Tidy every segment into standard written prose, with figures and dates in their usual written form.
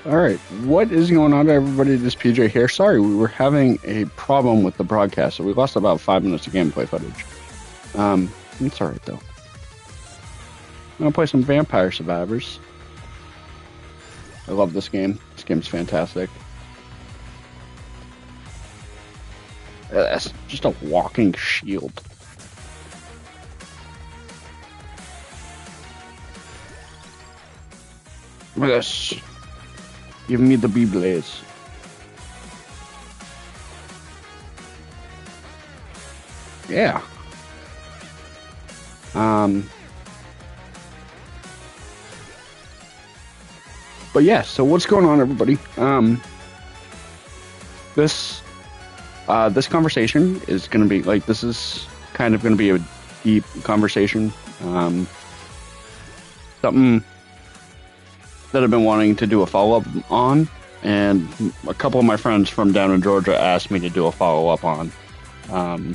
All right, what is going on, everybody? This is PJ here. Sorry, we were having a problem with the broadcast, so we lost about 5 minutes of gameplay footage. It's all right though. I'm gonna play some Vampire Survivors. I love this game. This game's fantastic. That's just a walking shield. Look at this. Give me the B-Blaze. Yeah. But yeah, so what's going on, everybody? This conversation is gonna be like, this is kind of gonna be a deep conversation. Something that I've been wanting to do a follow-up on, and a couple of my friends from down in Georgia asked me to do a follow-up on. So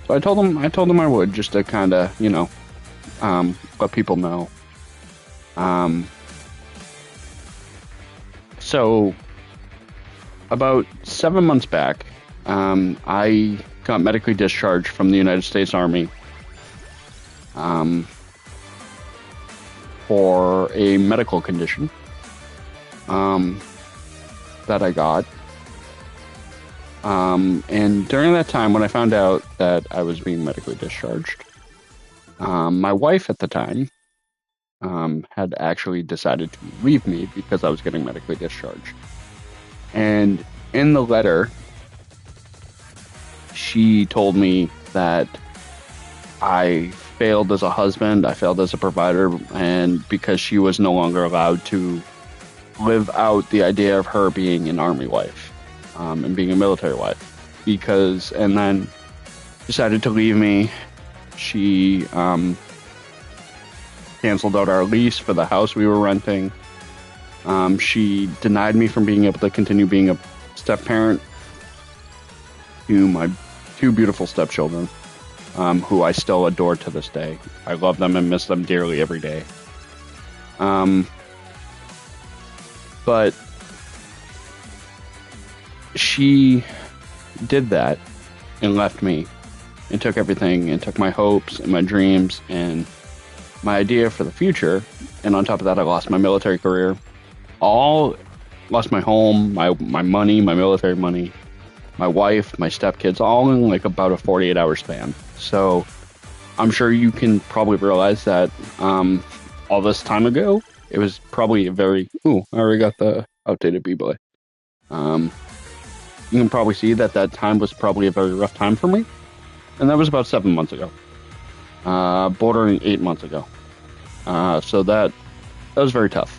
I told them I would, just to kind of, let people know. So about 7 months back, I got medically discharged from the United States Army. For a medical condition that I got. And during that time, when I found out that I was being medically discharged, my wife at the time had actually decided to leave me because I was getting medically discharged. And in the letter, she told me that I failed as a husband, I failed as a provider, and because she was no longer allowed to live out the idea of her being an army wife, and being a military wife, and then decided to leave me. She canceled out our lease for the house we were renting. She denied me from being able to continue being a step parent to my two beautiful stepchildren. Who I still adore to this day. I love them and miss them dearly every day. But she did that and left me and took everything and took my hopes and my dreams and my idea for the future. And on top of that, I lost my military career. Lost my home, my money, my military money, my wife, my stepkids, all in like about a 48-hour span. So I'm sure you can probably realize that all this time ago, it was probably a very... Ooh, I already got the outdated B-Boy. You can probably see that time was probably a very rough time for me. And that was about 7 months ago. Bordering 8 months ago. So that was very tough.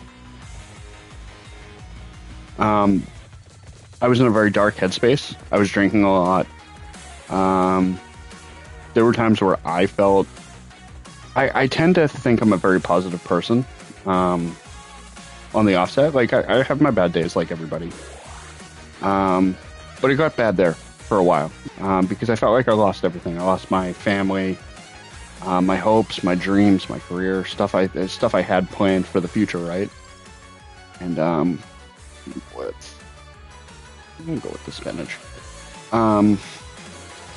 I was in a very dark headspace. I was drinking a lot. There were times where I felt... I tend to think I'm a very positive person on the offset. Like, I have my bad days like everybody. But it got bad there for a while because I felt like I lost everything. I lost my family, my hopes, my dreams, my career, stuff I had planned for the future, right? And I'm gonna go with the spinach.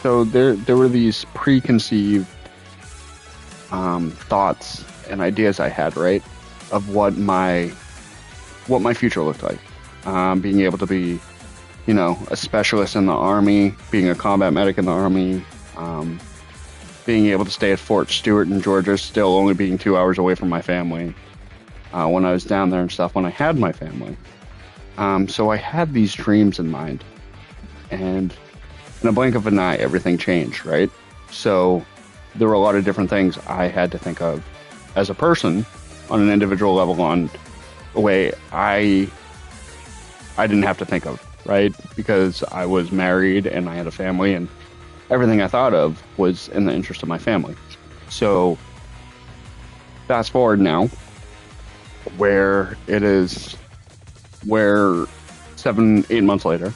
So there were these preconceived thoughts and ideas I had, right, of what my future looked like. Being able to be, a specialist in the Army, being a combat medic in the Army, being able to stay at Fort Stewart in Georgia, still only being 2 hours away from my family when I was down there and stuff, when I had my family. So I had these dreams in mind, and in a blink of an eye, everything changed, right? So there were a lot of different things I had to think of as a person on an individual level, on a way I didn't have to think of, right? Because I was married and I had a family, and everything I thought of was in the interest of my family. So fast forward now, where 7-8 months later,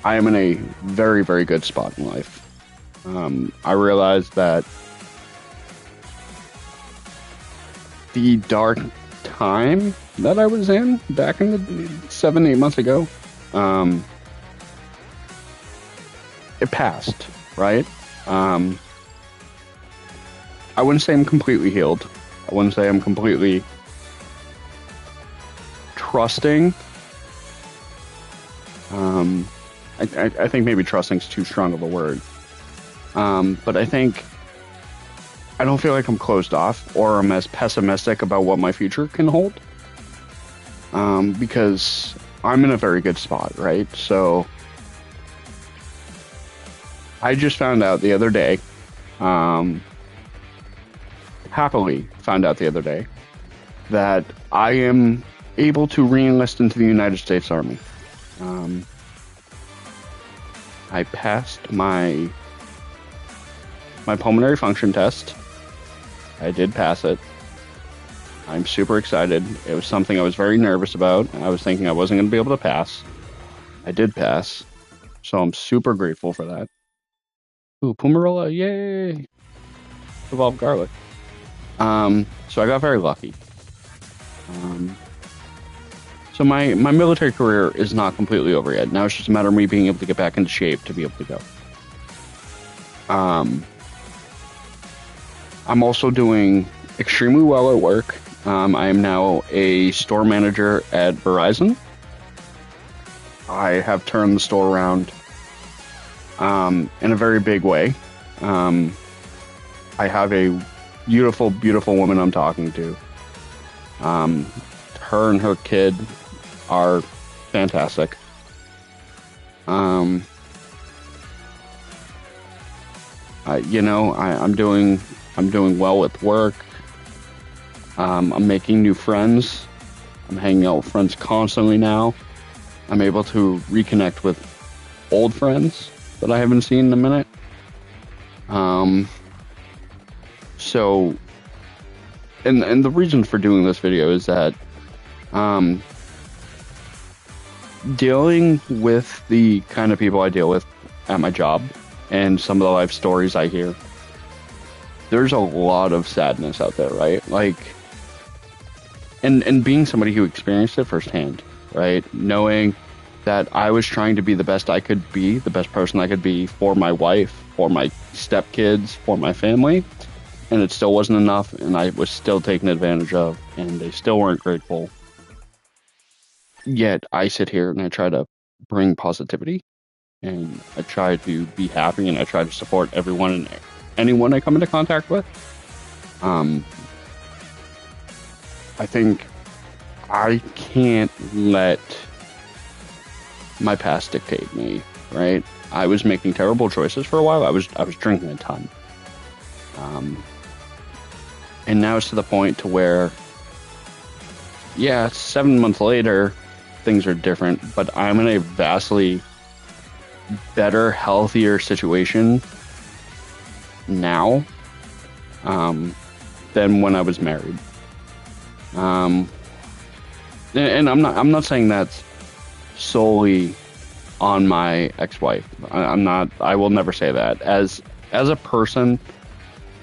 I am in a very, very good spot in life. I realized that the time that I was in back in the 7, 8 months ago, it passed, right? Um, I wouldn't say I'm completely healed. I wouldn't say I'm completely trusting. I think maybe trusting is too strong of a word. But I think I don't feel like I'm closed off or I'm as pessimistic about what my future can hold. Because I'm in a very good spot, right? So I just found out the other day, happily found out the other day, that I am able to re-enlist into the United States Army. I passed my pulmonary function test. I did pass it. I'm super excited. It was something I was very nervous about. I was thinking I wasn't going to be able to pass. I did pass. So I'm super grateful for that. Ooh, Pumarilla, yay! Evolved garlic. So I got very lucky. So my military career is not completely over yet. Now it's just a matter of me being able to get back into shape to be able to go. I'm also doing extremely well at work. I am now a store manager at Verizon. I have turned the store around in a very big way. I have a beautiful, beautiful woman I'm talking to. Her and her kid are fantastic. I'm doing well with work. I'm making new friends. I'm hanging out with friends constantly now. I'm able to reconnect with old friends that I haven't seen in a minute. So, and the reason for doing this video is that, dealing with the kind of people I deal with at my job and some of the life stories I hear, there's a lot of sadness out there, right? Like, and being somebody who experienced it firsthand, right? Knowing that I was trying to be the best I could be, the best person I could be for my wife, for my stepkids, for my family, and it still wasn't enough, and I was still taken advantage of, and they still weren't grateful. Yet I sit here and I try to bring positivity, and I try to be happy, and I try to support everyone and anyone I come into contact with. I think I can't let my past dictate me, right? I was making terrible choices for a while. I was drinking a ton. And now it's to the point to where, yeah, 7 months later, things are different, but I'm in a vastly better, healthier situation now than when I was married. And I'm not saying that's solely on my ex-wife. I will never say that. As a person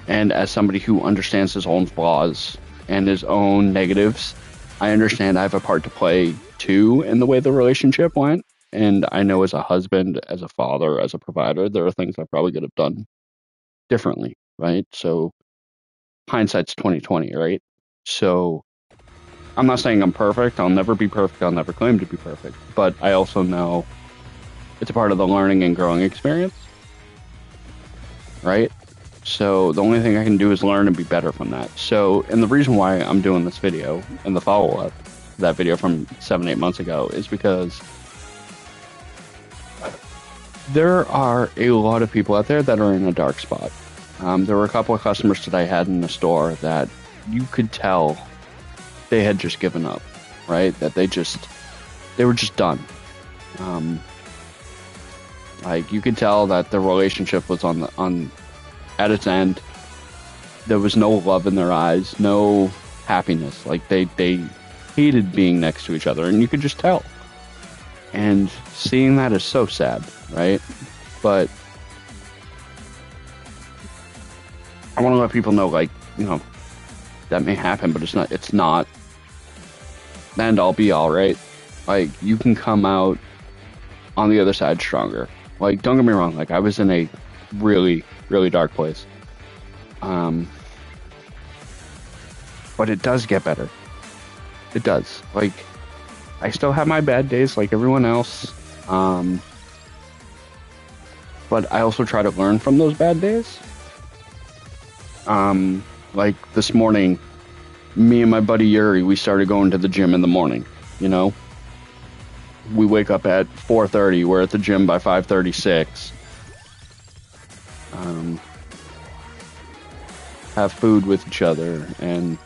and as somebody who understands his own flaws and his own negatives, I understand I have a part to play too in the way the relationship went. And I know as a husband, as a father, as a provider, there are things I probably could have done differently, right? So hindsight's 2020, right? So I'm not saying I'm perfect. I'll never be perfect. I'll never claim to be perfect. But I also know it's a part of the learning and growing experience, right? So the only thing I can do is learn and be better from that. So, and the reason why I'm doing this video and the follow-up, that video from 7, 8 months ago, is because there are a lot of people out there that are in a dark spot. There were a couple of customers that I had in the store that you could tell they had just given up, right? That they were just done. Like you could tell that the relationship was at its end. There was no love in their eyes, no happiness. Like they hated being next to each other, and you could just tell. And seeing that is so sad, right? But I want to let people know, like, that may happen, but it's not the end all be all, right? Like, you can come out on the other side stronger. Like, don't get me wrong, like, I was in a really, really dark place. Um, but it does get better. It does. Like, I still have my bad days like everyone else. But I also try to learn from those bad days. Like this morning, me and my buddy Yuri, we started going to the gym in the morning, you know? We wake up at 4:30, we're at the gym by 5:36. Have food with each other, and,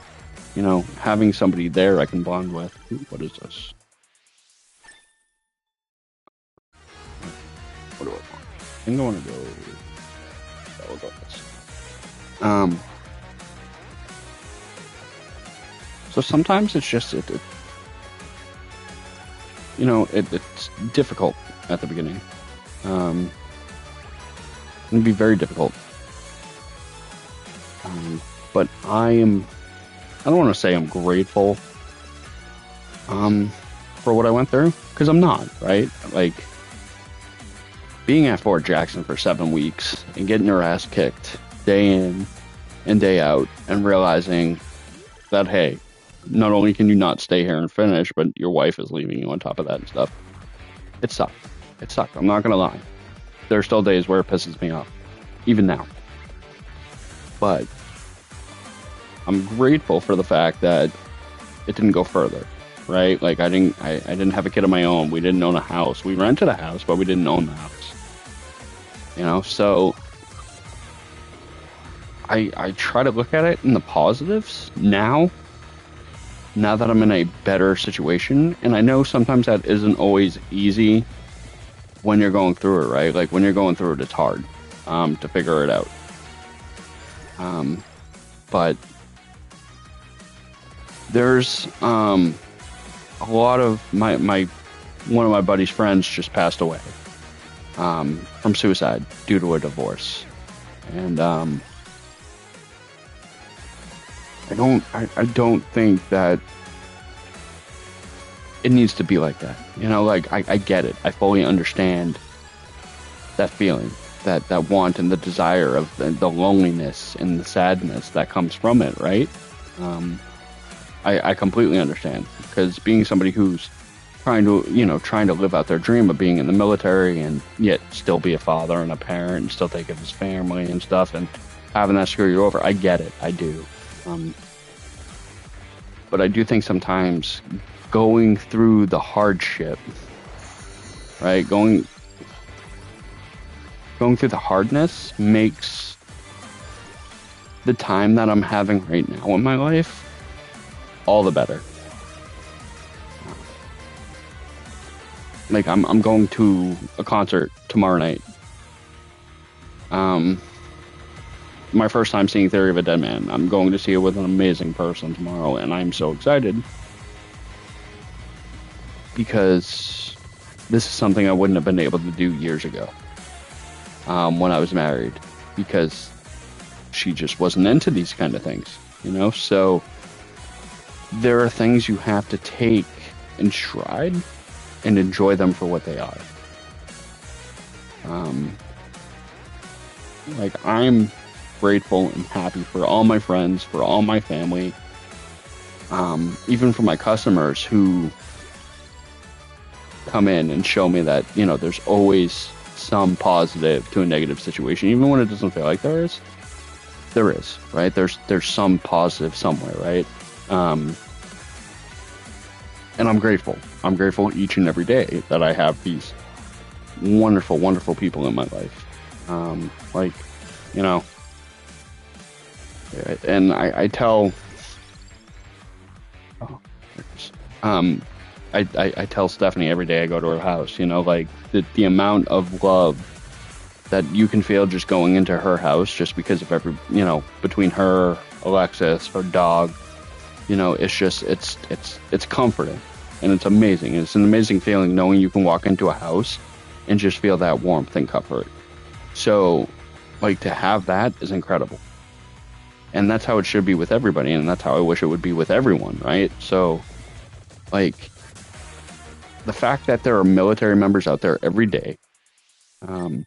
you know, having somebody there I can bond with. What is this? What do I want? I think I want to go. I'll go this. So sometimes it's just it's difficult at the beginning. It can be very difficult. But I don't want to say I'm grateful for what I went through, because I'm not, right? Like, being at Fort Jackson for 7 weeks and getting your ass kicked day in and day out, and realizing that, hey, not only can you not stay here and finish, but your wife is leaving you on top of that and stuff. It sucked. It sucked. I'm not going to lie. There are still days where it pisses me off, even now. But I'm grateful for the fact that it didn't go further, right? Like, I didn't have a kid of my own. We didn't own a house. We rented a house, but we didn't own the house. You know, so I try to look at it in the positives now that I'm in a better situation. And I know sometimes that isn't always easy when you're going through it, right? Like, when you're going through it, it's hard to figure it out. But there's a lot of one of my buddy's friends just passed away from suicide due to a divorce. And I don't think that it needs to be like that. You know, like, I get it. I fully understand that feeling, that want and the desire of the loneliness and the sadness that comes from it, right? I completely understand, because being somebody who's trying to live out their dream of being in the military and yet still be a father and a parent and still take care of his family and stuff, and having that screw you over, I get it. I do. But I do think sometimes going through the hardship, right? Going through the hardness makes the time that I'm having right now in my life all the better. Like, I'm going to a concert tomorrow night. My first time seeing Theory of a Dead Man. I'm going to see it with an amazing person tomorrow, and I'm so excited, because this is something I wouldn't have been able to do years ago when I was married, because she just wasn't into these kind of things, you know? So there are things you have to take in stride and enjoy them for what they are. Like, I'm grateful and happy for all my friends, for all my family, even for my customers who come in and show me that, you know, there's always some positive to a negative situation, even when it doesn't feel like there is, right? There's some positive somewhere, right? And I'm grateful. I'm grateful each and every day that I have these wonderful, wonderful people in my life. Like, you know, and I tell, I tell Stephanie every day I go to her house, you know, like, the amount of love that you can feel just going into her house, just because of between her, Alexis, her dog, you know, it's just, it's comforting, and it's amazing. It's an amazing feeling knowing you can walk into a house and just feel that warmth and comfort. So, like, to have that is incredible. And that's how it should be with everybody, and that's how I wish it would be with everyone, right? So, Like, the fact that there are military members out there every day, um,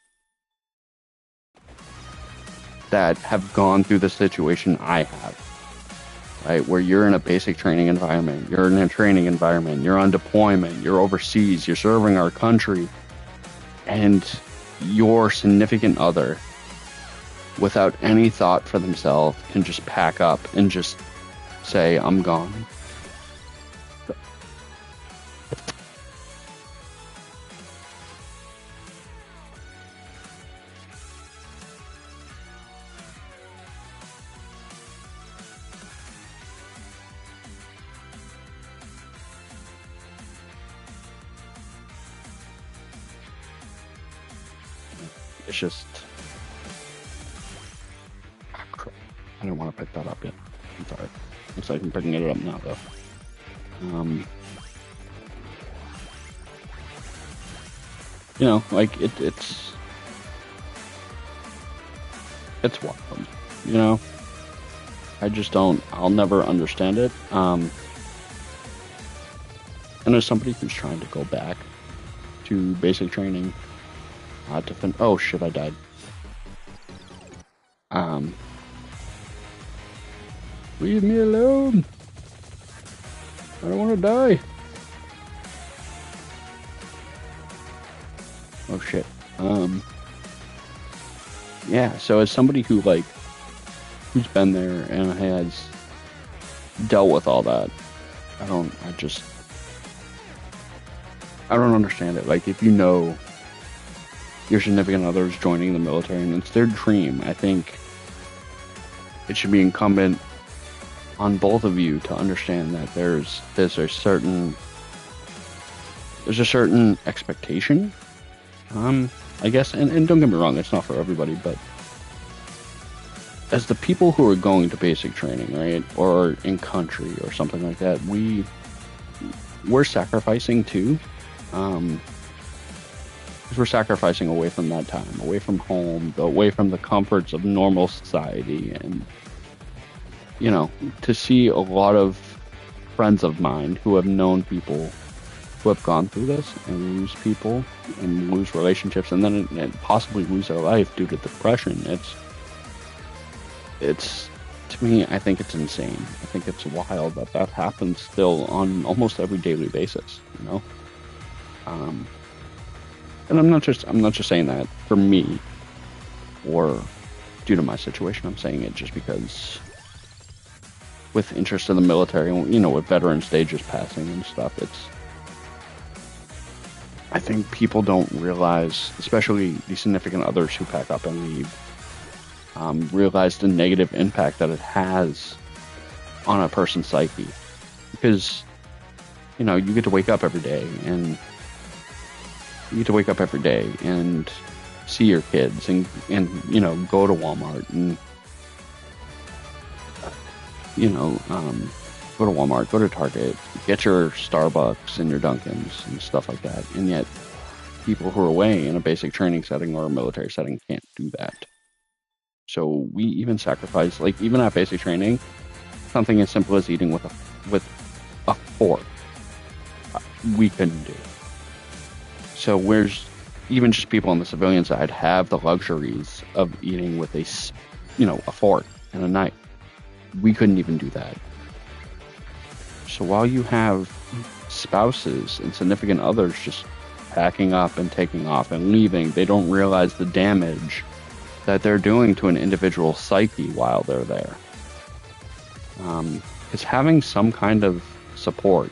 that have gone through the situation I have, right? Where you're in a basic training environment, you're in a training environment, you're on deployment, you're overseas, you're serving our country, and your significant other, without any thought for themselves, can just pack up and just say, I'm gone. It's just, crap. I didn't want to pick that up yet. I'm sorry. Looks like I'm picking it up now, though. Like it's wild. You know, I just don't. I'll never understand it. And as somebody who's trying to go back to basic training, oh shit, I died. Leave me alone. I don't want to die. Oh shit. Yeah, so as somebody who's been there and has dealt with all that, I don't understand it. Like, if you know your significant other's joining the military and it's their dream, I think it should be incumbent on both of you to understand that there's a certain expectation, I guess, and don't get me wrong, it's not for everybody, but as the people who are going to basic training, right, or in country or something like that, we're sacrificing too, because we're sacrificing away from that time, away from home, away from the comforts of normal society, and to see a lot of friends of mine who have known people who have gone through this and lose people and lose relationships and then possibly lose their life due to depression. It's to me, I think it's insane. I think it's wild that happens still on almost every daily basis, and I'm not just saying that for me or due to my situation. I'm saying it just because with interest in the military, with Veterans Day just passing and stuff, I think people don't realize, especially the significant others who pack up and leave, realize the negative impact that it has on a person's psyche. Because, you get to wake up every day and see your kids and go to Walmart and go to Target, get your Starbucks and your Dunkins and stuff like that. And yet people who are away in a basic training setting or a military setting can't do that. So we even sacrifice, like, even at basic training, something as simple as eating with a fork, we couldn't do. So where's even just people on the civilian side have the luxuries of eating with a fork and a knife. We couldn't even do that. So while you have spouses and significant others just packing up and taking off and leaving, they don't realize the damage that they're doing to an individual's psyche while they're there. Because having some kind of support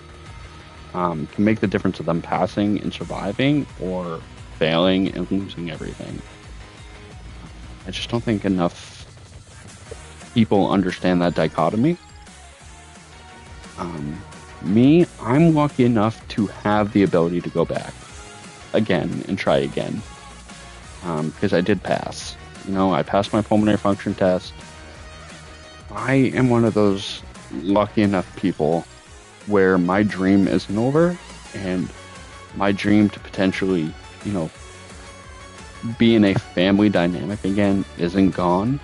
can make the difference of them passing and surviving or failing and losing everything. I just don't think enough people understand that dichotomy. I'm lucky enough to have the ability to go back again and try again, because I did pass. I passed my pulmonary function test. I am one of those lucky enough people where my dream isn't over, and my dream to potentially, be in a family dynamic again isn't gone.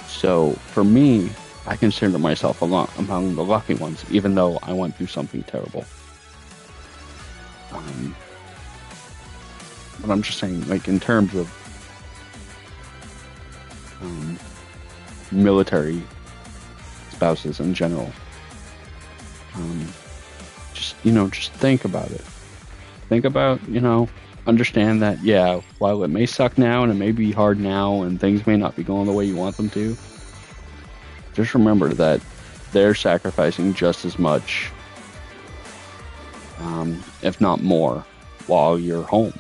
So for me, I consider myself among the lucky ones, even though I went through something terrible. But I'm just saying, like, in terms of military spouses in general, just think about it. Think about, understand that, yeah, while it may suck now and it may be hard now and things may not be going the way you want them to, just remember that they're sacrificing just as much, if not more, while you're home.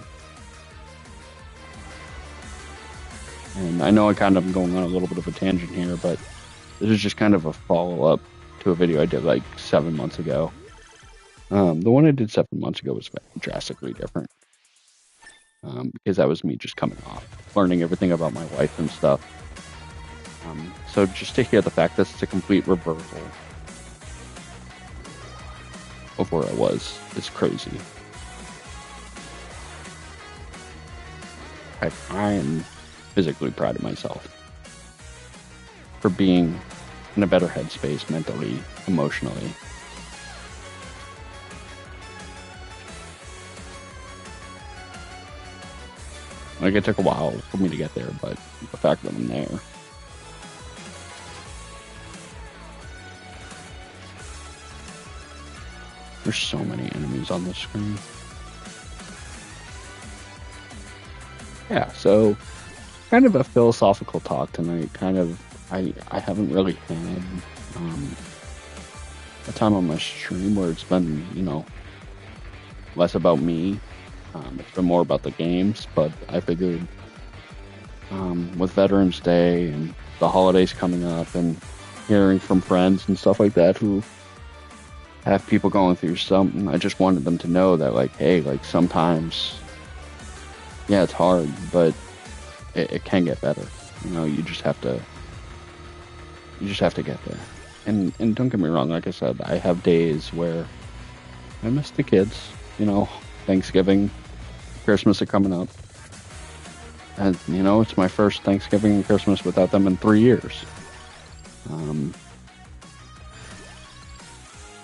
And I know I kind of am going on a little bit of a tangent here, but this is just kind of a follow-up to a video I did like 7 months ago. The one I did 7 months ago was drastically different. Because that was me just coming off, learning everything about my wife and stuff. So just to hear the fact that it's a complete reversal of where I was is crazy. I am physically proud of myself for being in a better headspace mentally, emotionally. Like, it took a while for me to get there, but the fact that I'm there. There's so many enemies on this screen. Yeah, so kind of a philosophical talk tonight. I haven't really had a time on my stream where it's been, less about me. It's been more about the games, but I figured with Veterans Day and the holidays coming up and hearing from friends and stuff like that who have people going through something, I just wanted them to know that, like, hey, like, sometimes, yeah, it's hard, but it can get better. You just have to get there. And don't get me wrong, like I said, I have days where I miss the kids. Thanksgiving, Christmas are coming up. And, it's my first Thanksgiving and Christmas without them in 3 years.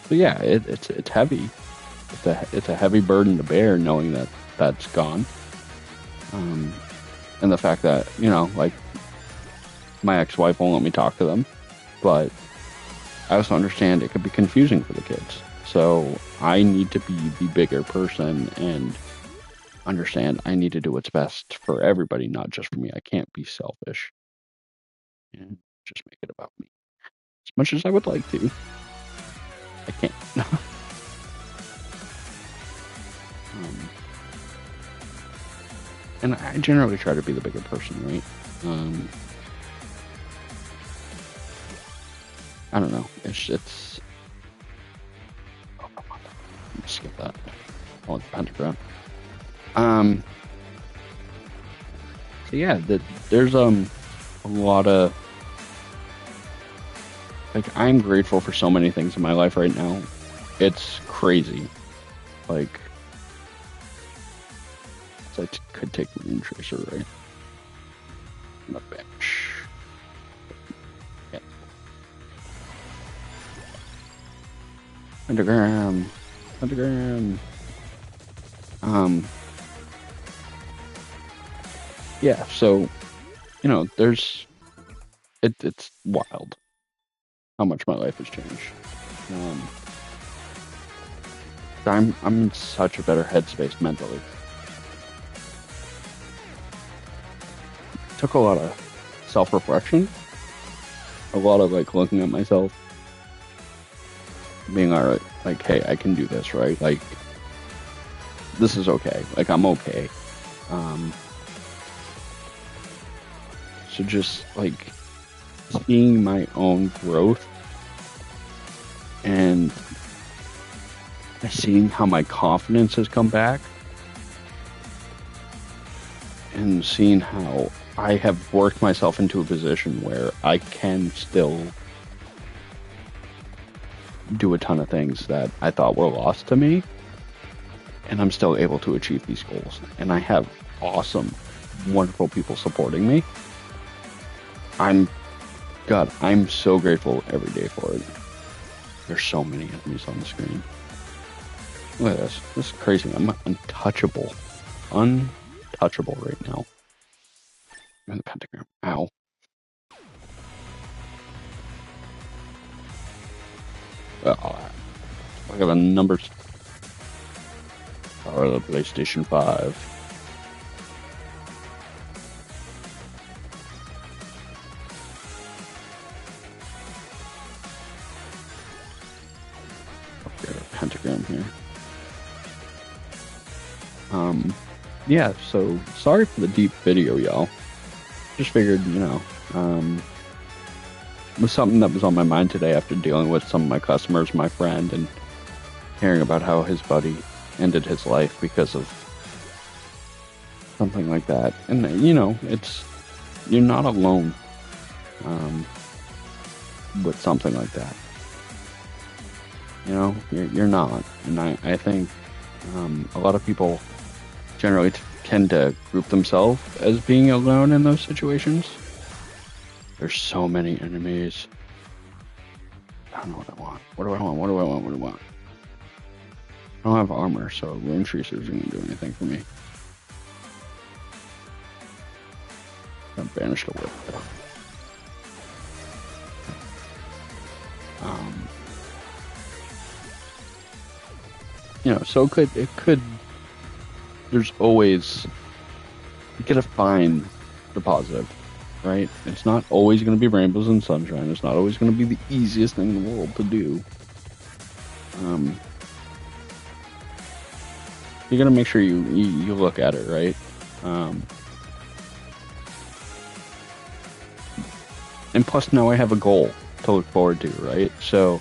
So yeah, it's heavy. It's a heavy burden to bear knowing that that's gone. And the fact that, like, my ex-wife won't let me talk to them. But I also understand it could be confusing for the kids. So I need to be the bigger person and understand I need to do what's best for everybody, not just for me. I can't be selfish and just make it about me. As much as I would like to, I can't. And I generally try to be the bigger person, right? I don't know. It's. Oh, come on. Skip that. I want the pentagram. So yeah, there's a lot of, like, I'm grateful for so many things in my life right now. It's crazy. Like, so I could take Moon Tracer, right? On the bench. Yeah. Pentagram. Yeah, so, it's wild how much my life has changed. I'm in such a better headspace mentally. Took a lot of self-reflection, a lot of, like, looking at myself, being alright, like, hey, I can do this, right? Like, this is okay. Like, I'm okay. So just, like, seeing my own growth and seeing how my confidence has come back and seeing how I have worked myself into a position where I can still do a ton of things that I thought were lost to me, and I'm still able to achieve these goals. And I have awesome, wonderful people supporting me. I'm God, I'm so grateful every day for it. There's so many enemies on the screen. Look at this. This is crazy. I'm untouchable. Untouchable right now. And the pentagram. Ow. Look at the numbers. Or the PlayStation 5. Okay, a pentagram here. Yeah, so sorry for the deep video, y'all. Just figured, it was something that was on my mind today after dealing with some of my customers, my friend, and hearing about how his buddy ended his life because of something like that. And, you're not alone with something like that. You're not. And I think a lot of people generally tend to group themselves as being alone in those situations. There's so many enemies. I don't know what I want. What do I want? What do I want? What do I want? I don't have armor, so range tracers aren't going to do anything for me. I'm banished to whip, though. So it could, there's always, you gotta find the positive, right? It's not always going to be rainbows and sunshine. It's not always going to be the easiest thing in the world to do. You got to make sure you look at it, right? And plus now I have a goal to look forward to, right? So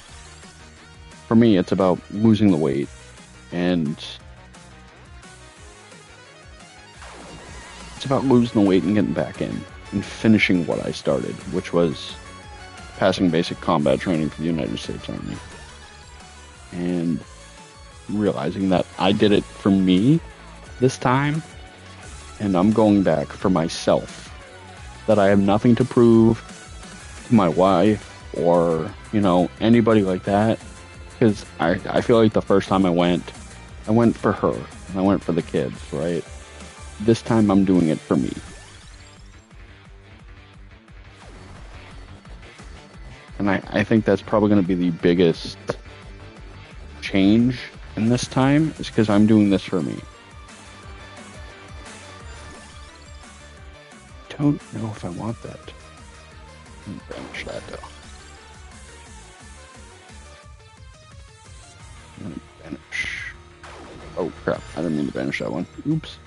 for me, it's about losing the weight and it's about losing the weight and getting back in and finishing what I started, which was passing basic combat training for the United States Army. And realizing that I did it for me this time, and I'm going back for myself. That I have nothing to prove to my wife or, anybody like that. Because I feel like the first time I went for her, and I went for the kids, right? This time I'm doing it for me. And I think that's probably going to be the biggest change in this time, is because I'm doing this for me. Don't know if I want that. Banish that though. I'm gonna banish. Oh crap, I didn't mean to banish that one. Oops.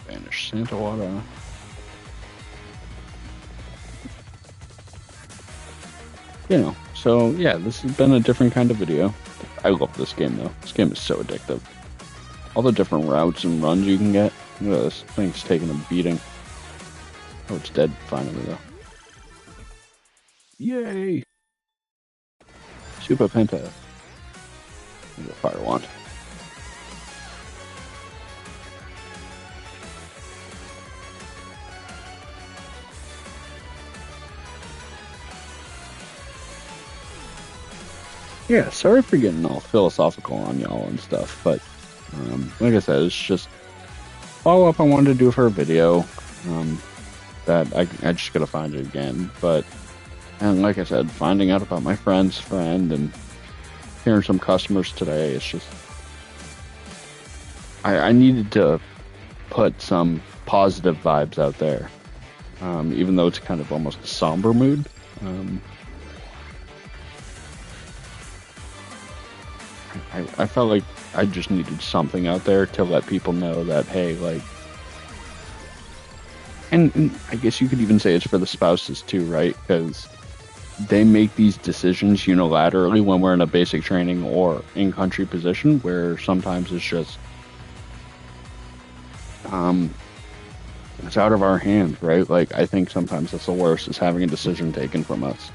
Banish Santa Wada. So yeah, this has been a different kind of video. I love this game though. This game is so addictive. All the different routes and runs you can get. Look at this thing's taking a beating. Oh, it's dead finally though. Yay! Super Penta. Fire wand. Yeah, sorry for getting all philosophical on y'all and stuff, but like I said, it's just follow up I wanted to do for a video that I just gotta find it again. And like I said, finding out about my friend's friend and hearing some customers today, it's just I needed to put some positive vibes out there, even though it's kind of almost a somber mood. I felt like I just needed something out there to let people know that, hey, like, and I guess you could even say it's for the spouses too, right? Because they make these decisions unilaterally when we're in a basic training or in-country position, where sometimes it's just, it's out of our hands, right? Like, I think sometimes that's the worst, is having a decision taken from us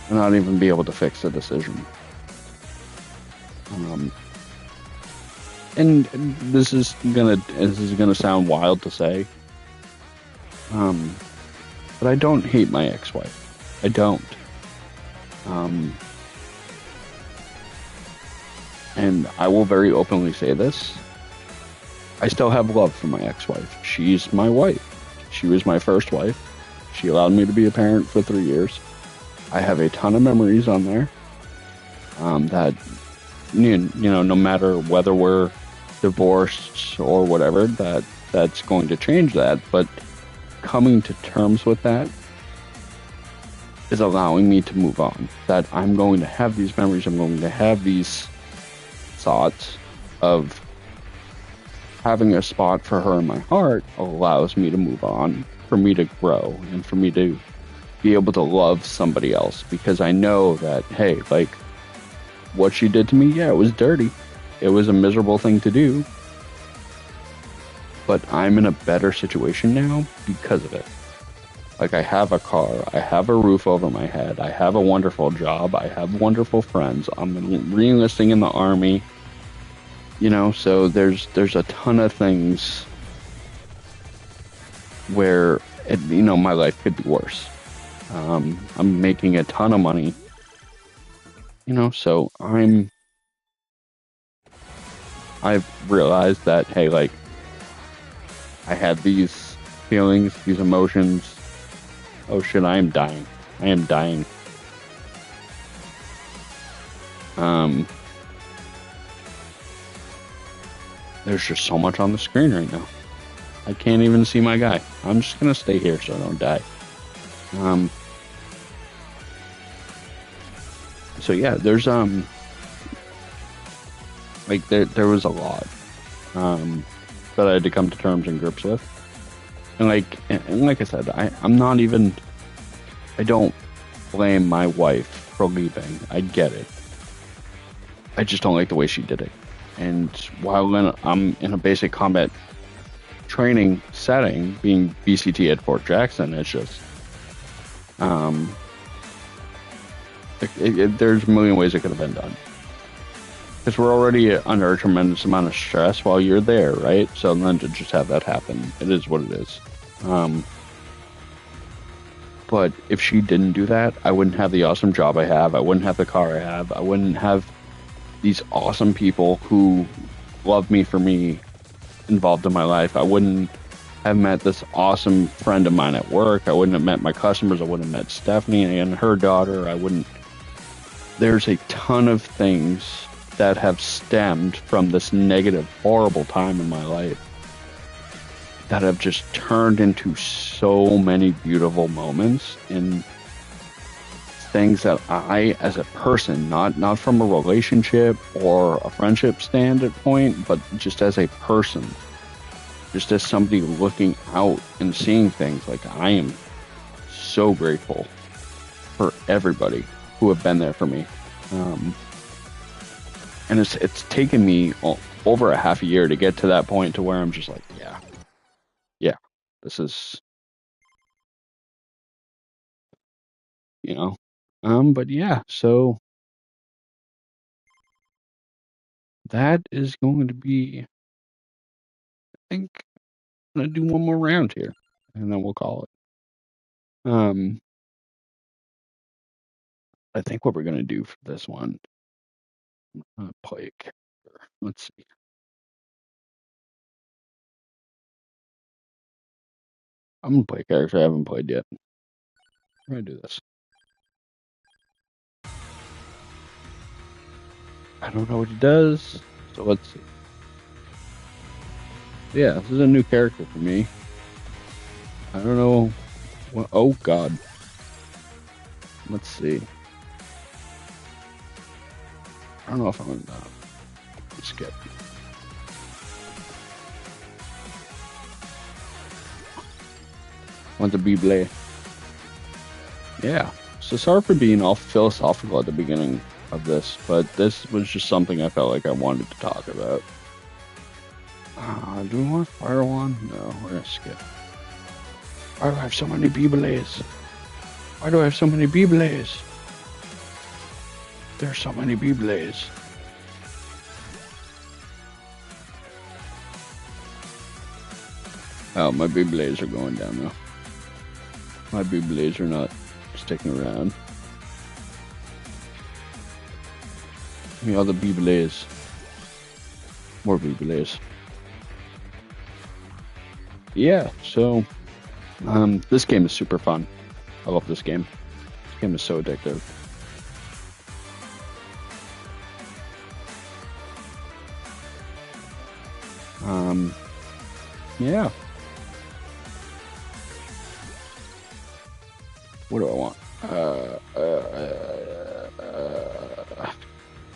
and not even be able to fix the decision. And this is gonna sound wild to say, but But I don't hate my ex-wife. I don't. Um, and I will very openly say this. I still have love for my ex-wife. She's my wife. She was my first wife. She allowed me to be a parent for 3 years. I have a ton of memories on there that, no matter whether we're divorced or whatever, that's going to change that. But coming to terms with that is allowing me to move on. That I'm going to have these memories. I'm going to have these thoughts of having a spot for her in my heart allows me to move on, for me to grow, and for me to be able to love somebody else, because I know that, hey, like, what she did to me, yeah, it was dirty. It was a miserable thing to do. But I'm in a better situation now because of it. Like, I have a car, I have a roof over my head, I have a wonderful job, I have wonderful friends, I'm re-enlisting in the Army. So there's a ton of things where my life could be worse. I'm making a ton of money, so I've realized that, hey, like, I had these feelings, these emotions. Oh shit, I am dying. I am dying. There's just so much on the screen right now. I can't even see my guy. I'm just gonna stay here so I don't die. So yeah, there's like there was a lot that I had to come to terms and grips with. And like I said, I'm not even, I don't blame my wife for leaving. I get it. I just don't like the way she did it. And while I'm in a basic combat training setting, being BCT at Fort Jackson, it's just, there's a million ways it could have been done. Because we're already under a tremendous amount of stress while you're there, right? So then to just have that happen, it is what it is. But if she didn't do that, I wouldn't have the awesome job I have. I wouldn't have the car I have. I wouldn't have these awesome people who love me for me involved in my life. I wouldn't have met this awesome friend of mine at work. I wouldn't have met my customers. I wouldn't have met Stephanie and her daughter. There's a ton of things that have stemmed from this negative, horrible time in my life that have just turned into so many beautiful moments and things that I, as a person, not from a relationship or a friendship standpoint, but just as a person, just as somebody looking out and seeing things, like, I am so grateful for everybody who have been there for me. And it's taken me over a half a year to get to that point to where I'm just like, yeah, this is, but yeah, so that is going to be, I think I'm going to do one more round here and then we'll call it. I think what we're going to do for this one, play a character. Let's see. I'm going to play a character I haven't played yet. I'm going to do this. I don't know what he does, so let's see. Yeah, this is a new character for me. I don't know what, oh god. Let's see. I don't know if I'm going to skip. Want to be Blay. Yeah. So sorry for being all philosophical at the beginning of this, but this was just something I felt like I wanted to talk about. Do we want to fire one? No, we're gonna skip. Why do I have so many Biblays? Why do I have so many Biblays? There's so many Biblays. Oh, my Biblays are going down now. My Beyblades are not sticking around. Give me all the Beyblades. More Beyblades. Yeah, so this game is super fun. I love this game. This game is so addictive. Yeah. What do I want?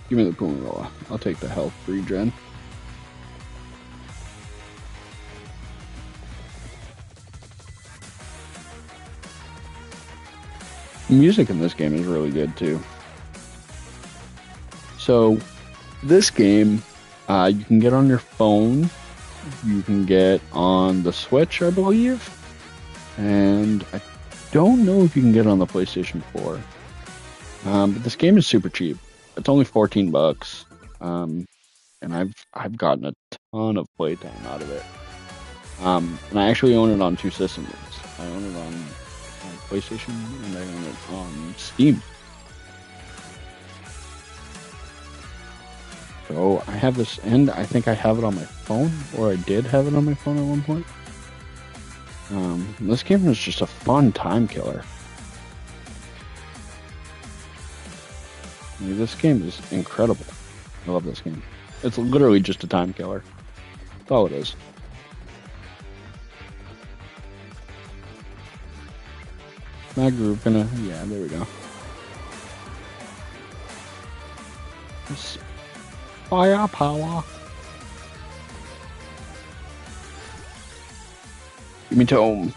Give me the Puma. I'll take the health regen. The music in this game is really good too. So, this game, you can get on your phone. You can get on the Switch, I believe. And I don't know if you can get on the PlayStation 4. But this game is super cheap. It's only $14. And I've gotten a ton of playtime out of it. And I actually own it on two systems. I own it on PlayStation and I own it on Steam. So I have this, and I think I have it on my phone, or I did have it on my phone at one point. This game is just a fun time killer. I mean, this game is incredible. I love this game. It's literally just a time killer. That's all it is. My group gonna, yeah, there we go. Firepower. Give me tome.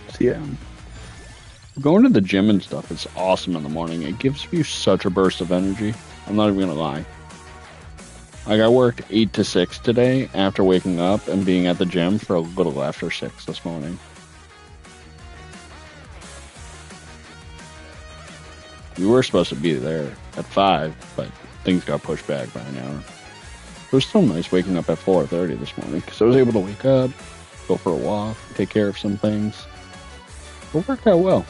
So yeah, going to the gym and stuff is awesome in the morning. It gives you such a burst of energy. I'm not even gonna lie. Like, I worked 8 to 6 today after waking up and being at the gym for a little after 6 this morning. We were supposed to be there at 5, but things got pushed back by an hour. It was still nice waking up at 4:30 this morning because I was able to wake up, go for a walk, take care of some things. It worked out well.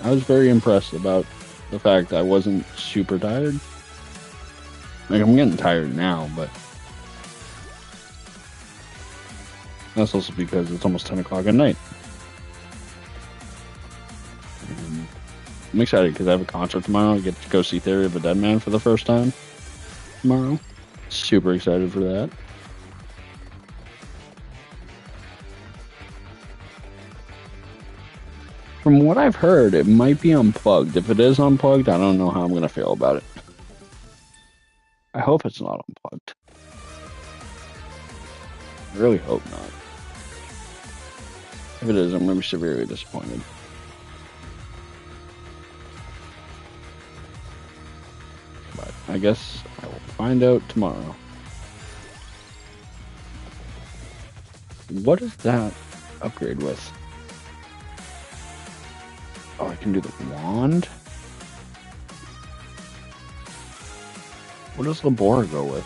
I was very impressed about the fact I wasn't super tired. Like, I'm getting tired now, but that's also because it's almost 10 o'clock at night. And I'm excited because I have a concert tomorrow. I get to go see Theory of a Dead Man for the first time tomorrow. Super excited for that. From what I've heard, it might be unplugged. If it is unplugged, I don't know how I'm going to feel about it. I hope it's not unplugged. I really hope not. If it is, I'm going to be severely disappointed. But I guess I will find out tomorrow. What is that upgrade with? Oh, I can do the wand? What does Labora go with?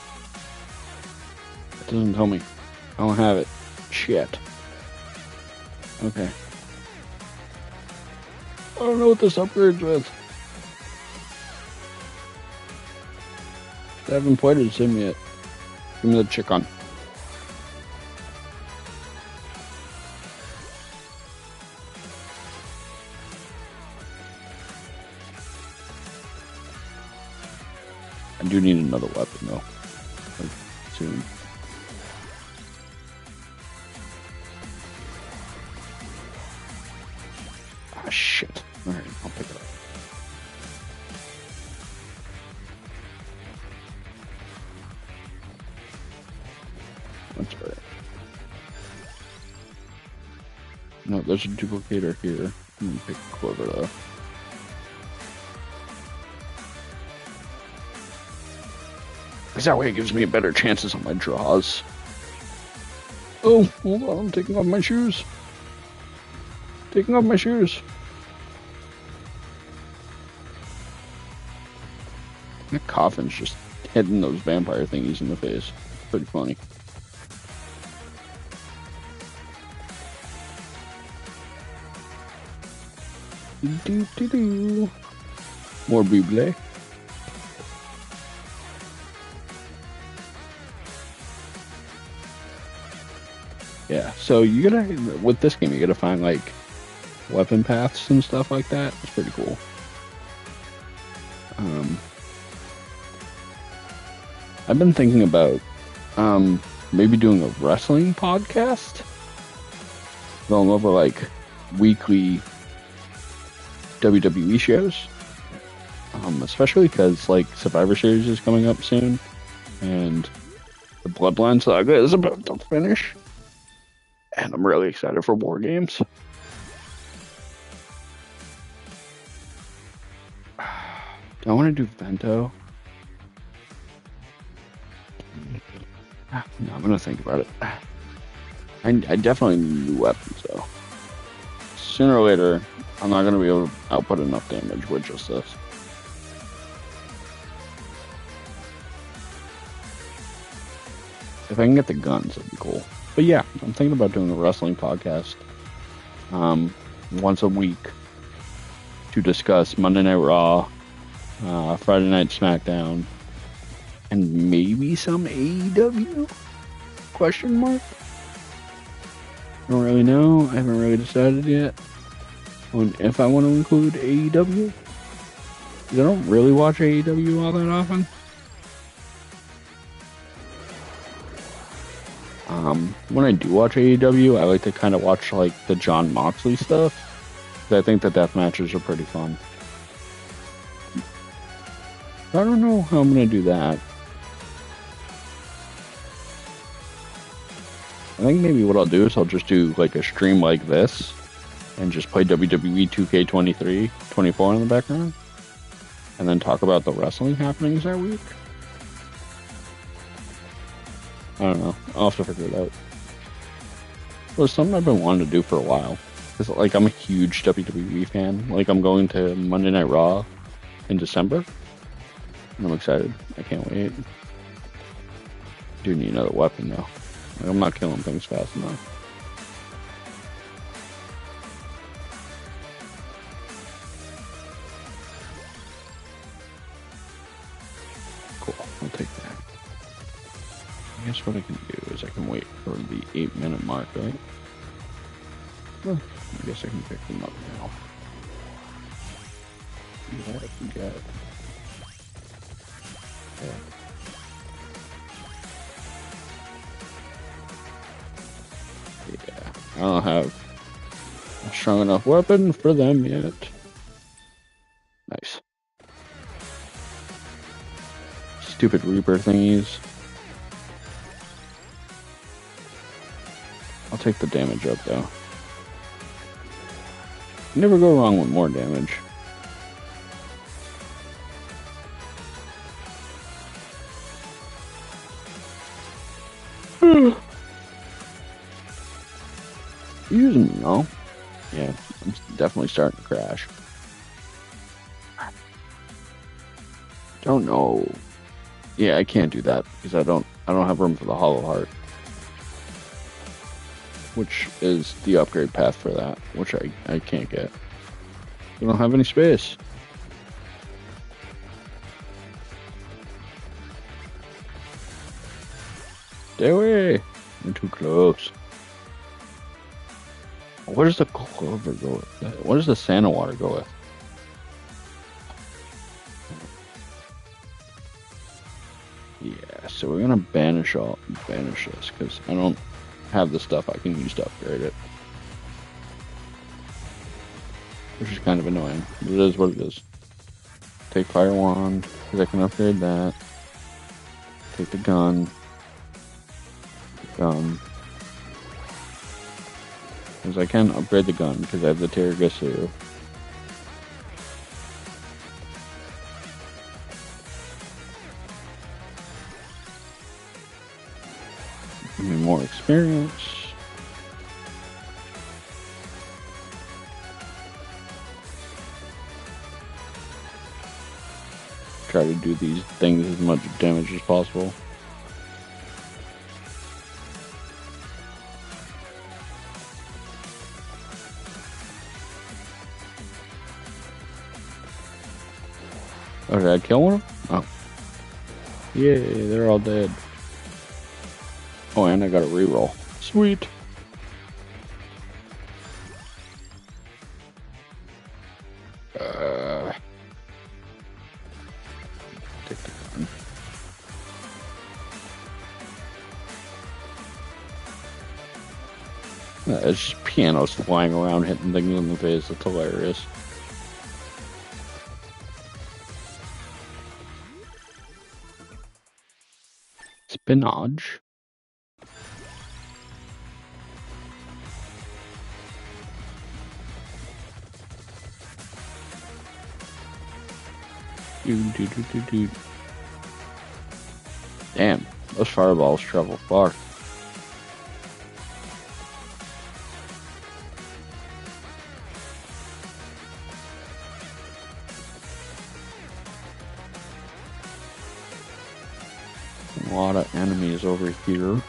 It doesn't tell me. I don't have it. Shit. Okay. I don't know what this upgrade's with. I haven't played it sim yet. Give me the chicken. I do need another weapon though. Like, soon. Ah, shit. Alright, I'll pick it up. That's right. No, there's a duplicator here. I'm gonna pick a quiver though. Because that way it gives me better chances on my draws. Oh, hold on, I'm taking off my shoes. Taking off my shoes. The coffin's just hitting those vampire thingies in the face. Pretty funny. Do. More buble. Yeah, so you gotta, with this game, you gotta find like weapon paths and stuff like that. It's pretty cool. I've been thinking about maybe doing a wrestling podcast, going over like weekly WWE shows, especially because like Survivor Series is coming up soon, and the Bloodline Saga is about to finish, and I'm really excited for War Games. Do I want to do Vento? No, I'm gonna think about it. I definitely need new weapons though. Sooner or later, I'm not gonna be able to output enough damage with just this. If I can get the guns, that'd be cool. But yeah, I'm thinking about doing a wrestling podcast once a week to discuss Monday Night Raw, Friday Night SmackDown, and maybe some AEW? Question mark? I don't really know. I haven't really decided yet on if I want to include AEW. I don't really watch AEW all that often. When I do watch AEW, I like to kind of watch like the Jon Moxley stuff. I think the death matches are pretty fun. I don't know how I'm gonna do that. I think maybe what I'll do is I'll just do like a stream like this and just play WWE 2K23, 24 in the background, and then talk about the wrestling happenings that week. I don't know. I'll have to figure it out. It was something I've been wanting to do for a while. Cause like I'm a huge WWE fan. Like I'm going to Monday Night Raw in December. And I'm excited. I can't wait. Do need another weapon though. Like, I'm not killing things fast enough. Cool. I'll take that. I guess what I can do is I can wait for the 8-minute mark, right? Well, I guess I can pick them up now. Yeah, I can get. Yeah, I don't have a strong enough weapon for them yet. Nice. Stupid Reaper thingies. I'll take the damage up though. You never go wrong with more damage. Using me, no? Yeah, I'm definitely starting to crash. Don't know. Yeah, I can't do that because I don't have room for the Hollow Heart, which is the upgrade path for that, which I can't get. I don't have any space. Stay away! I'm too close. Where does the Clover go with that? What does the Santa Water go with? Yeah, so we're gonna banish this because I don't have the stuff I can use to upgrade it, which is kind of annoying. But it is what it is. Take Fire Wand because I can upgrade that. Take the gun. Because I can upgrade the gun because I have the Tiragasu. Give me more experience. try to do these things as much damage as possible. Oh, did I kill one of them? Oh. Yay, they're all dead. Oh, and I got a reroll. Sweet. Take the gun. It's just pianos flying around hitting things in the face. That's hilarious. Spinach. Dude. Damn, those fireballs travel far. A lot of enemies over here.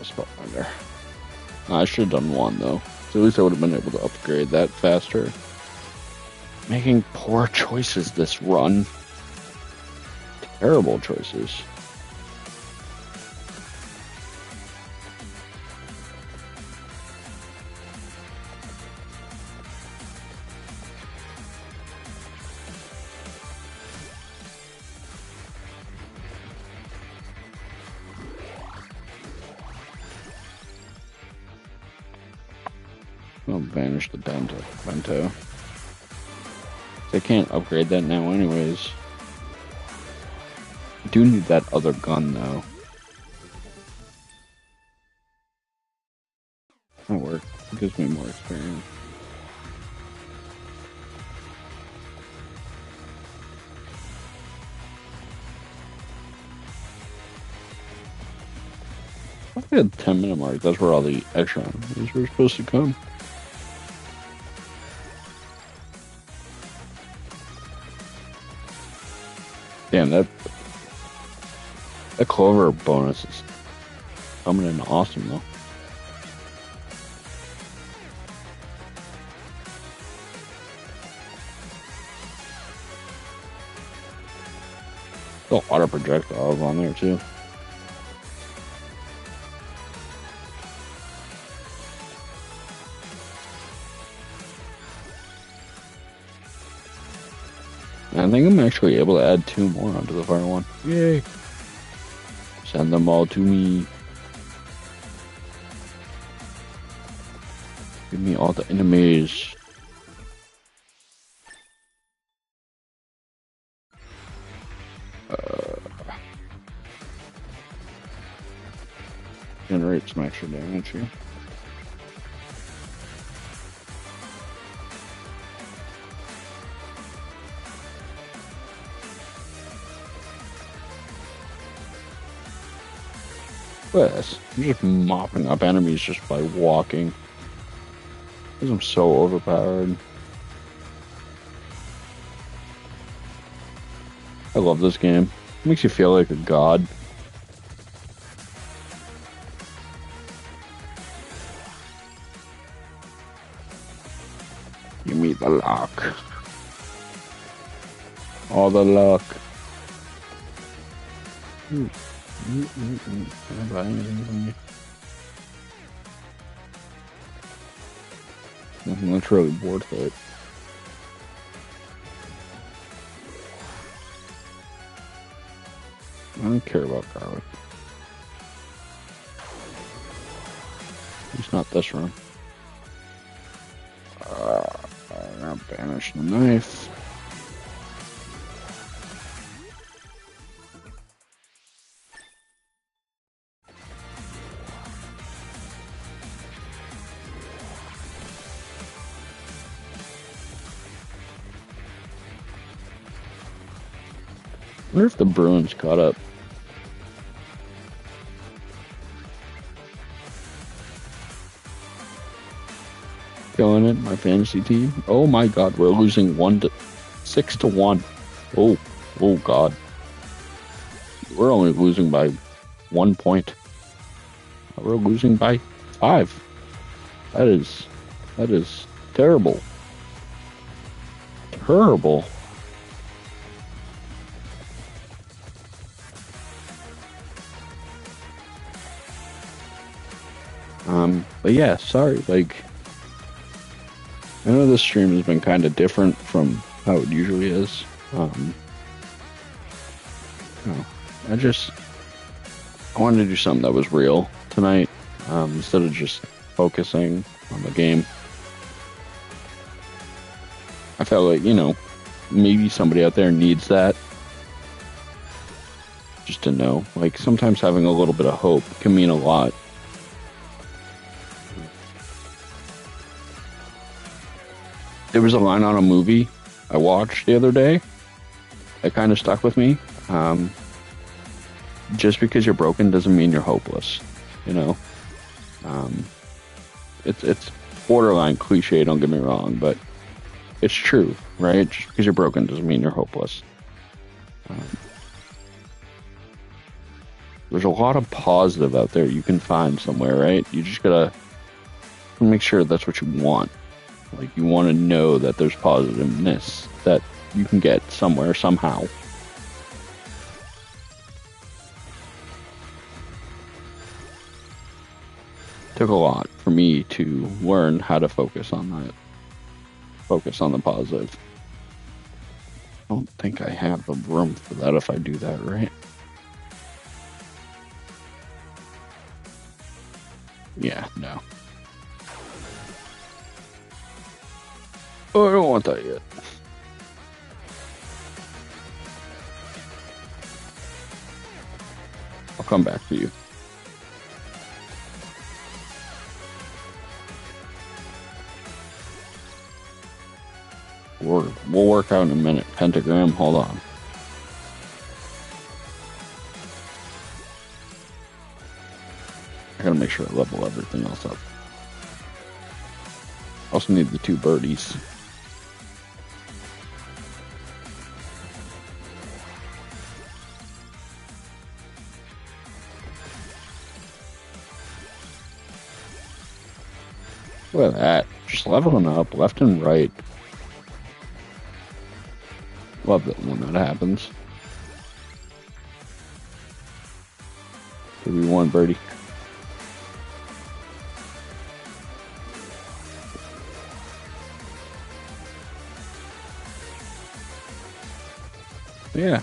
Spellbinder. I should have done one though. So at least I would have been able to upgrade that faster. Making poor choices this run. Terrible choices. I'll banish the bento. I can't upgrade that now anyways. I do need that other gun though. That works. It gives me more experience. I think at the 10-minute mark, that's where all the extra enemies were supposed to come. Damn, that clover bonus is coming in awesome though. The water projectiles on there too. I think I'm actually able to add 2 more onto the fire one. Yay! Send them all to me. Give me all the enemies. Generate some extra damage here. This. I'm just mopping up enemies just by walking. Because I'm so overpowered. I love this game. It makes you feel like a god. Give me the luck. All the luck. Can I buy anything from you? Nothing that's really worth it. I don't care about garlic. It's not this run. I'll banish the knife. I wonder if the Bruins caught up. Killing it, my fantasy team. Oh my god, we're losing 6-1. Oh god. We're only losing by 1 point. We're losing by 5. That is terrible. Terrible. But yeah, sorry, like, I know this stream has been kind of different from how it usually is. I wanted to do something that was real tonight, instead of just focusing on the game. I felt like, maybe somebody out there needs that. Just to know. Like, sometimes having a little bit of hope can mean a lot. There was a line on a movie I watched the other day that kind of stuck with me. Just because you're broken doesn't mean you're hopeless. It's borderline cliche, don't get me wrong, but it's true, right? Just because you're broken doesn't mean you're hopeless. There's a lot of positive out there you can find somewhere, right? You just gotta make sure that's what you want. Like, you want to know that there's positiveness that you can get somewhere, somehow. Took a lot for me to learn how to focus on that. Focus on the positive. I don't think I have the room for that if I do that, right? Yeah, no. Oh, I don't want that yet. I'll come back for you. We'll work out in a minute. Pentagram, hold on. I gotta make sure I level everything else up. Also need the 2 birdies. Look at that. Just leveling up left and right. Love it when that happens. 3-1 birdie. Yeah.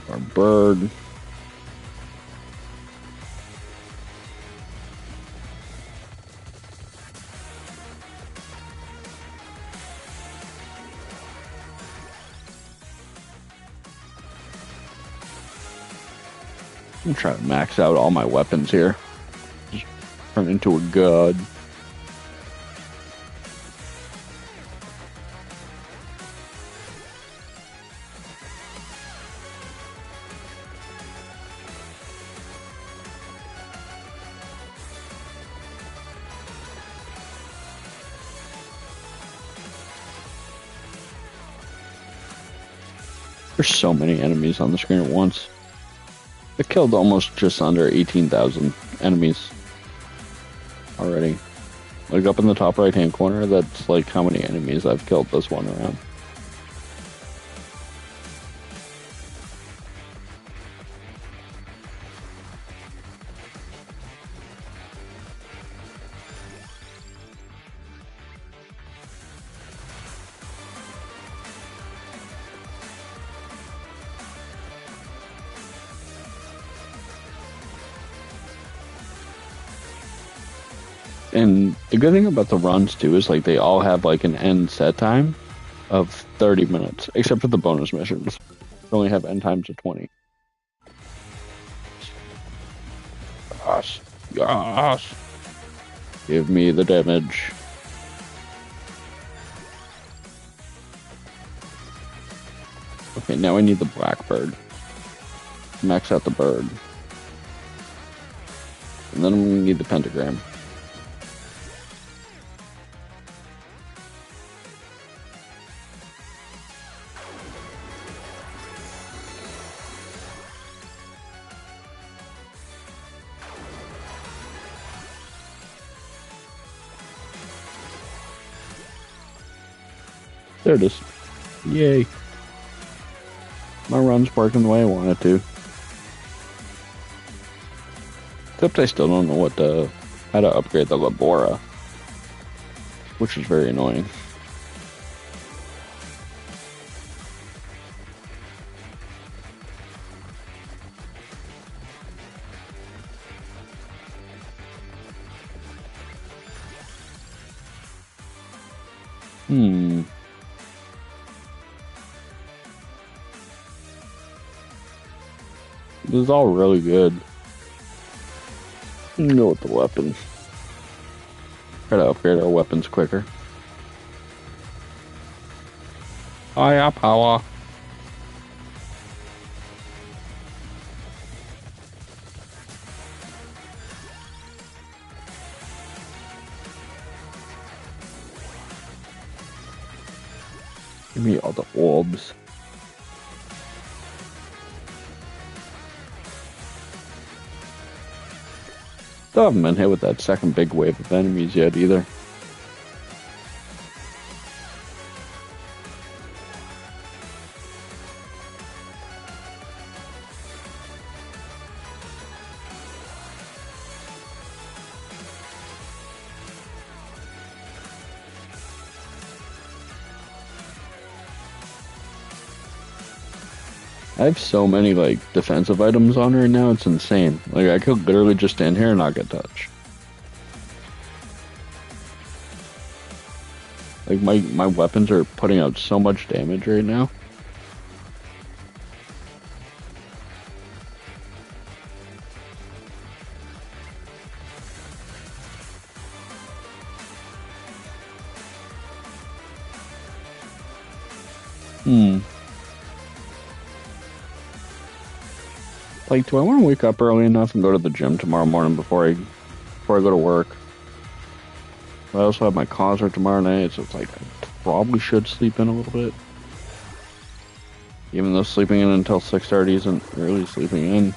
Our bird. I'm trying to max out all my weapons here. Just turn into a god. There's so many enemies on the screen at once. I killed almost just under 18,000 enemies already. Like, up in the top right hand corner, that's like how many enemies I've killed this one round. And the good thing about the runs too is, like, they all have like an end set time of 30 minutes, except for the bonus missions. They only have end times of 20. Gosh. Gosh. Give me the damage. Okay, now I need the blackbird. Max out the bird. And then I'm going to need the pentagram. There it is. Yay. My run's working the way I want it to. Except I still don't know how to upgrade the Labora, which is very annoying. This is all really good. Go with the weapon. Try to upgrade our weapons quicker. Higher power. Give me all the orbs. Still haven't been hit with that second big wave of enemies yet either. I have so many like defensive items on right now, it's insane. Like I could literally just stand here and not get touched. Like my weapons are putting out so much damage right now. Like, do I want to wake up early enough and go to the gym tomorrow morning before I go to work? I also have my concert tomorrow night, so it's like I probably should sleep in a little bit. Even though sleeping in until 6:30 isn't really sleeping in.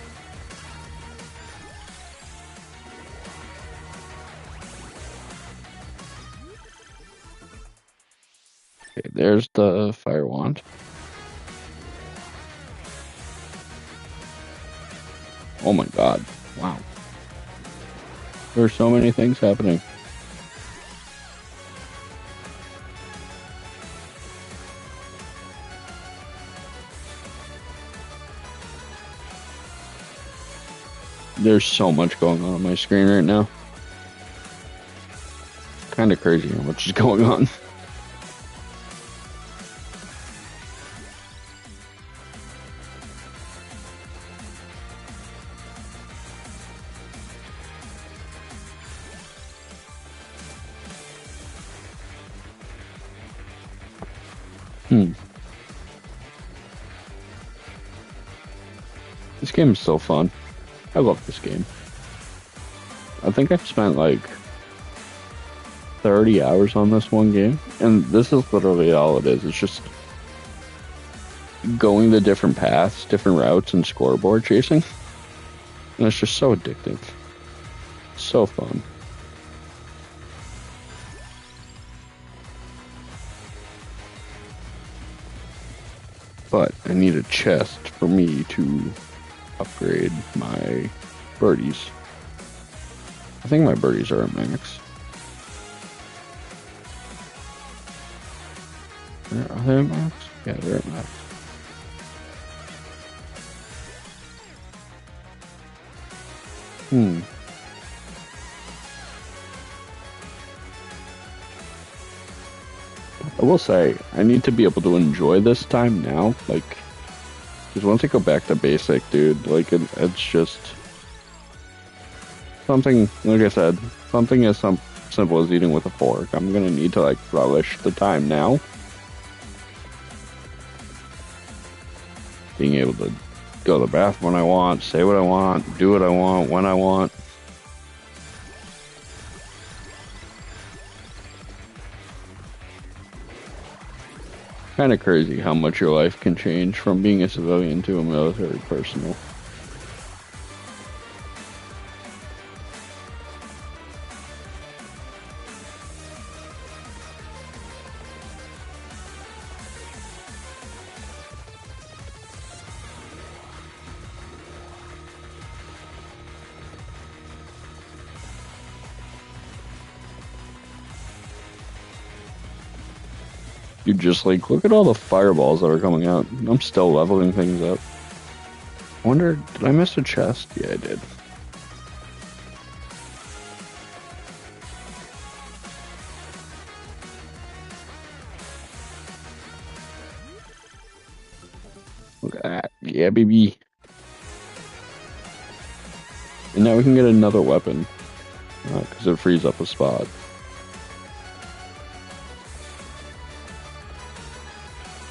Okay, there's the fire wand. Oh my god. Wow. There's so many things happening. There's so much going on my screen right now. Kind of crazy how much is going on. This game is so fun. I love this game. I think I've spent like 30 hours on this one game, and this is literally all it is. It's just going the different paths, different routes, and scoreboard chasing. And it's just so addictive. So fun. But I need a chest for me to upgrade my birdies. I think my birdies are at max. Are they at max? Yeah, they're at max. I will say, I need to be able to enjoy this time now, like, because once I go back to basic, dude, like, it's just something, like I said, something as simple as eating with a fork. I'm gonna need to, like, relish the time now. Being able to go to the bathroom when I want, say what I want, do what I want, when I want. Kind of crazy how much your life can change from being a civilian to a military personnel. You just like, look at all the fireballs that are coming out. I'm still leveling things up. Wonder, did I miss a chest? Yeah, I did. Look at that. Yeah, baby. And now we can get another weapon. Because it frees up a spot.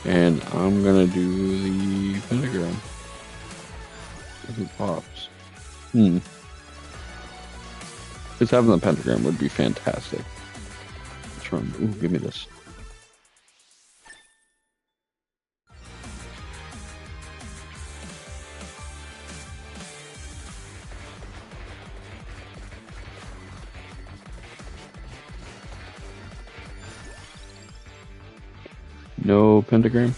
And I'm gonna do the pentagram. If it pops. Because having the pentagram would be fantastic. Let's run. Ooh, give me this. No pentagram.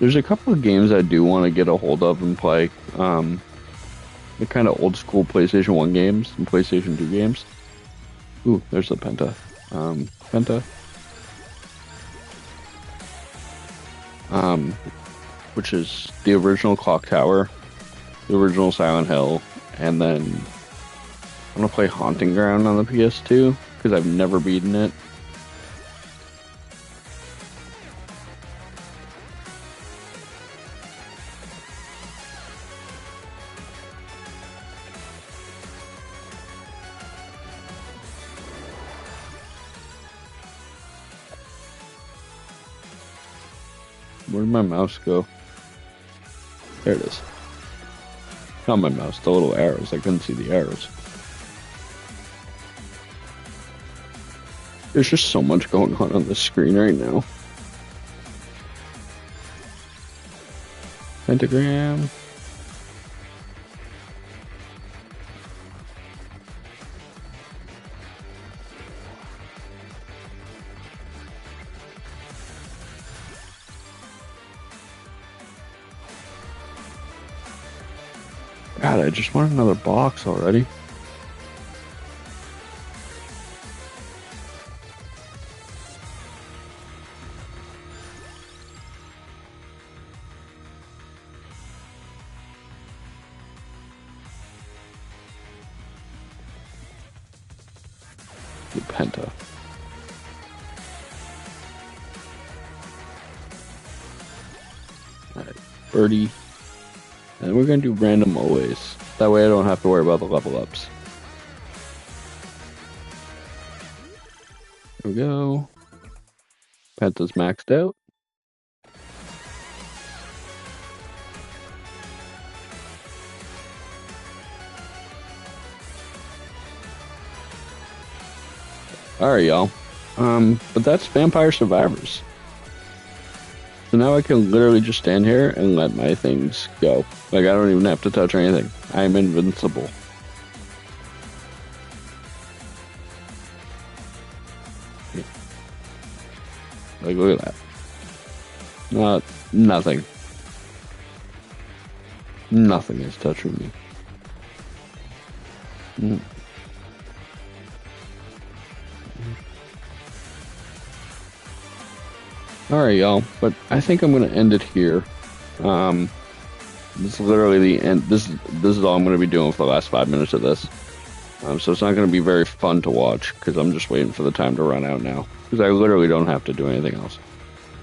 There's a couple of games I do want to get a hold of and play. The kind of old school PlayStation 1 games and PlayStation 2 games. Ooh, there's the Penta. Penta. Which is the original Clock Tower, the original Silent Hill, and then I'm gonna play Haunting Ground on the PS2 because I've never beaten it. Where'd my mouse go? There it is. Not my mouse, the little arrows. I couldn't see the arrows. There's just so much going on the screen right now. Pentagram. God, I just want another box already. The Penta. Alright, birdie. And we're gonna do random always. That way I don't have to worry about the level ups. There we go. Penta's maxed out. Alright, y'all. But that's Vampire Survivors. So now I can literally just stand here and let my things go. Like, I don't even have to touch anything. I'm invincible. Like, look at that. Nothing. Nothing is touching me. Alright, y'all, but I think I'm going to end it here. This is literally the end. This is all I'm going to be doing for the last 5 minutes of this. So it's not going to be very fun to watch, because I'm just waiting for the time to run out now. Because I literally don't have to do anything else.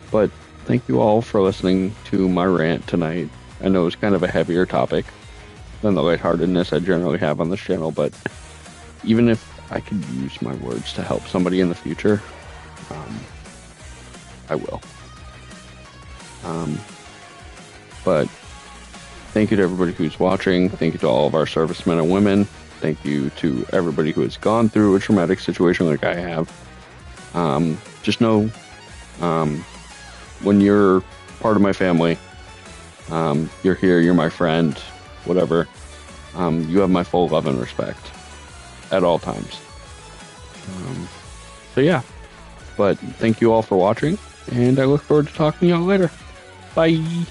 But thank you all for listening to my rant tonight. I know it's kind of a heavier topic than the lightheartedness I generally have on this channel, but even if I could use my words to help somebody in the future, I will. But thank you to everybody who's watching. Thank you to all of our servicemen and women. Thank you to everybody who has gone through a traumatic situation like I have. Just know, when you're part of my family, you're here, you're my friend, whatever. You have my full love and respect at all times. So yeah, but thank you all for watching, and I look forward to talking to y'all later. Bye.